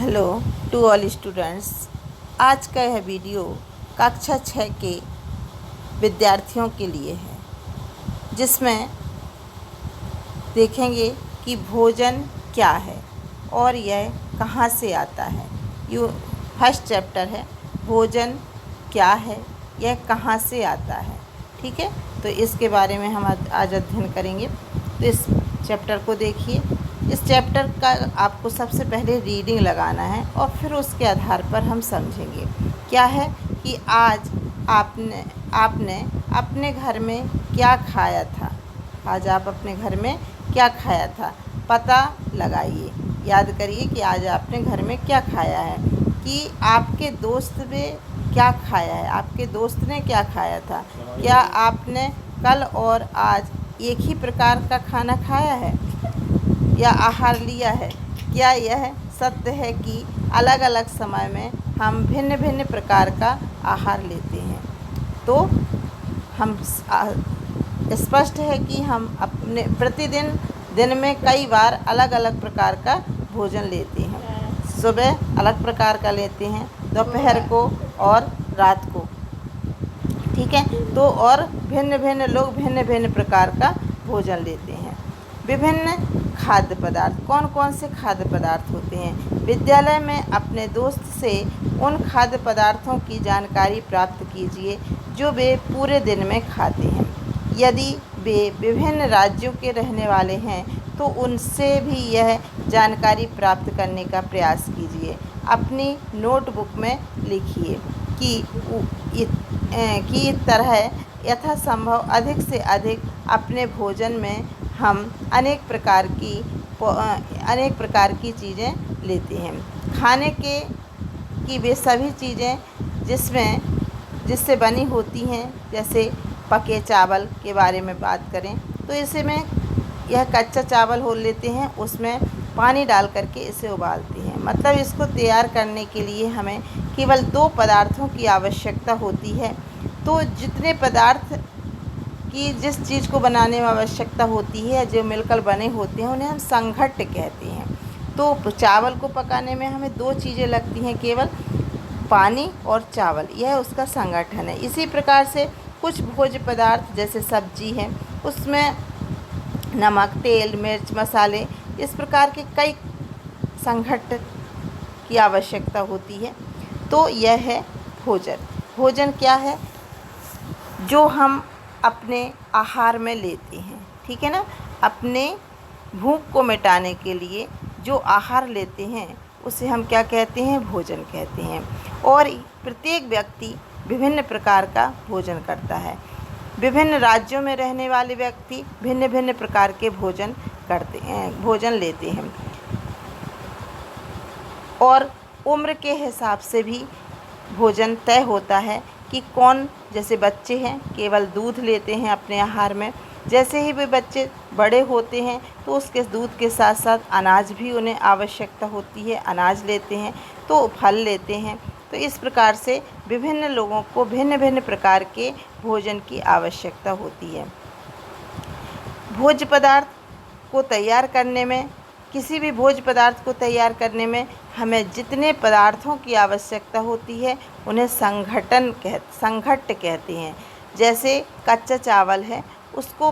Hello to all students. आज का यह वीडियो कक्षा 6 के विद्यार्थियों के लिए है, जिसमें देखेंगे कि भोजन क्या है और यह कहाँ से आता है। यू फर्स्ट चैप्टर है, भोजन क्या है, यह कहाँ से आता है। ठीक है, तो इसके बारे में हम आज अध्ययन करेंगे। तो इस चैप्टर को देखिए। इस चैप्टर का आपको सबसे पहले रीडिंग लगाना है और फिर उसके आधार पर हम समझेंगे क्या है कि आज आपने अपने घर में क्या खाया था। आज आप अपने घर में क्या खाया था, पता लगाइए, याद करिए कि आज आपने घर में क्या खाया है, कि आपके दोस्त ने क्या खाया है, आपके दोस्त ने क्या खाया था। क्या आपने कल और आज एक ही प्रकार का खाना खाया है या आहार लिया है। क्या यह सत्य है कि अलग अलग समय में हम भिन्न भिन्न प्रकार का आहार लेते हैं। तो हम स्पष्ट है कि हम अपने प्रतिदिन दिन में कई बार अलग अलग प्रकार का भोजन लेते हैं। सुबह अलग प्रकार का लेते हैं, दोपहर को और रात को। ठीक है, तो और भिन्न भिन्न लोग भिन्न भिन्न प्रकार का भोजन लेते हैं। विभिन्न खाद्य पदार्थ, कौन कौन से खाद्य पदार्थ होते हैं। विद्यालय में अपने दोस्त से उन खाद्य पदार्थों की जानकारी प्राप्त कीजिए जो वे पूरे दिन में खाते हैं। यदि वे विभिन्न राज्यों के रहने वाले हैं तो उनसे भी यह जानकारी प्राप्त करने का प्रयास कीजिए। अपनी नोटबुक में लिखिए कि तरह यथासंभव अधिक से अधिक अपने भोजन में हम अनेक प्रकार की चीज़ें लेते हैं। खाने की वे सभी चीज़ें जिससे बनी होती हैं, जैसे पके चावल के बारे में बात करें तो इसमें यह कच्चा चावल हो लेते हैं, उसमें पानी डाल करके इसे उबालते हैं। मतलब इसको तैयार करने के लिए हमें केवल 2 पदार्थों की आवश्यकता होती है। तो जितने पदार्थ की जिस चीज़ को बनाने में आवश्यकता होती है, जो मिलकर बने होते हैं, उन्हें हम संघट्ट कहते हैं। तो चावल को पकाने में हमें 2 चीज़ें लगती हैं, केवल पानी और चावल, यह उसका संगठन है। इसी प्रकार से कुछ भोज्य पदार्थ जैसे सब्जी है, उसमें नमक, तेल, मिर्च, मसाले, इस प्रकार के कई संघट्ट की आवश्यकता होती है। तो यह है भोजन। भोजन क्या है, जो हम अपने आहार में लेते हैं। ठीक है ना, अपने भूख को मिटाने के लिए जो आहार लेते हैं उसे हम क्या कहते हैं, भोजन कहते हैं। और प्रत्येक व्यक्ति विभिन्न प्रकार का भोजन करता है। विभिन्न राज्यों में रहने वाले व्यक्ति भिन्न भिन्न प्रकार के भोजन लेते हैं। और उम्र के हिसाब से भी भोजन तय होता है कि कौन, जैसे बच्चे हैं केवल दूध लेते हैं अपने आहार में। जैसे ही वे बच्चे बड़े होते हैं तो उसके दूध के साथ साथ अनाज भी उन्हें आवश्यकता होती है, अनाज लेते हैं, तो फल लेते हैं। तो इस प्रकार से विभिन्न लोगों को भिन्न भिन्न प्रकार के भोजन की आवश्यकता होती है। भोज्य पदार्थ को तैयार करने में, किसी भी भोज्य पदार्थ को तैयार करने में हमें जितने पदार्थों की आवश्यकता होती है उन्हें संघट्ट कहते हैं। जैसे कच्चा चावल है, उसको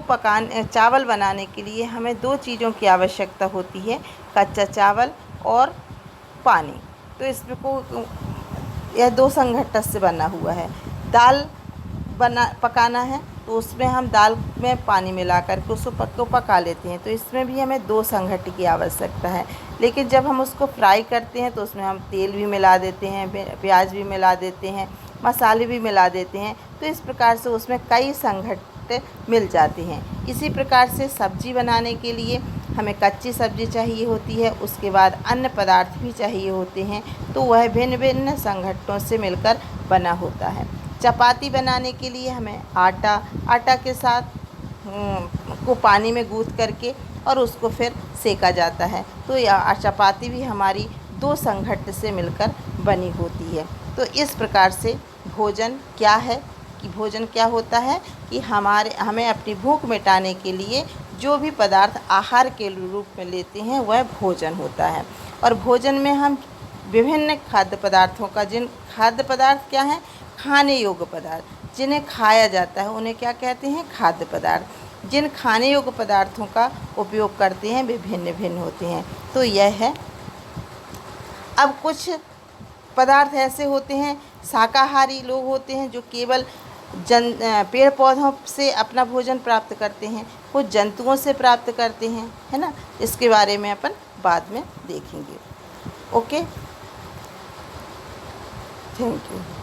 चावल बनाने के लिए हमें 2 चीज़ों की आवश्यकता होती है, कच्चा चावल और पानी। तो इसमें यह 2 संघट्ट से बना हुआ है। दाल पकाना है तो उसमें हम दाल में पानी मिलाकर के उसको पका लेते हैं, तो इसमें भी हमें 2 संघट्ट की आवश्यकता है। लेकिन जब हम उसको फ्राई करते हैं तो उसमें हम तेल भी मिला देते हैं, प्याज भी मिला देते हैं, मसाले भी मिला देते हैं। तो इस प्रकार से उसमें कई संघट्ट मिल जाते हैं। इसी प्रकार से सब्जी बनाने के लिए हमें कच्ची सब्जी चाहिए होती है, उसके बाद अन्य पदार्थ भी चाहिए होते हैं, तो वह भिन्न भिन्न संघट्टों से मिलकर बना होता है। चपाती बनाने के लिए हमें आटा के साथ को पानी में गूँथ करके और उसको फिर सेका जाता है। तो यह चपाती भी हमारी 2 संघट्ट से मिलकर बनी होती है। तो इस प्रकार से भोजन क्या है, कि भोजन क्या होता है कि हमें अपनी भूख मिटाने के लिए जो भी पदार्थ आहार के रूप में लेते हैं वह भोजन होता है। और भोजन में हम विभिन्न खाद्य पदार्थों का, जिन खाद्य पदार्थ क्या हैं, खाने योग्य पदार्थ, जिन्हें खाया जाता है उन्हें क्या कहते हैं, खाद्य पदार्थ। जिन खाने योग्य पदार्थों का उपयोग करते हैं वे भिन्न भिन्न होते हैं। तो यह है। अब कुछ पदार्थ ऐसे होते हैं, शाकाहारी लोग होते हैं जो केवल पेड़ पौधों से अपना भोजन प्राप्त करते हैं, कुछ जंतुओं से प्राप्त करते हैं, है ना। इसके बारे में अपन बाद में देखेंगे। Okay, thank you.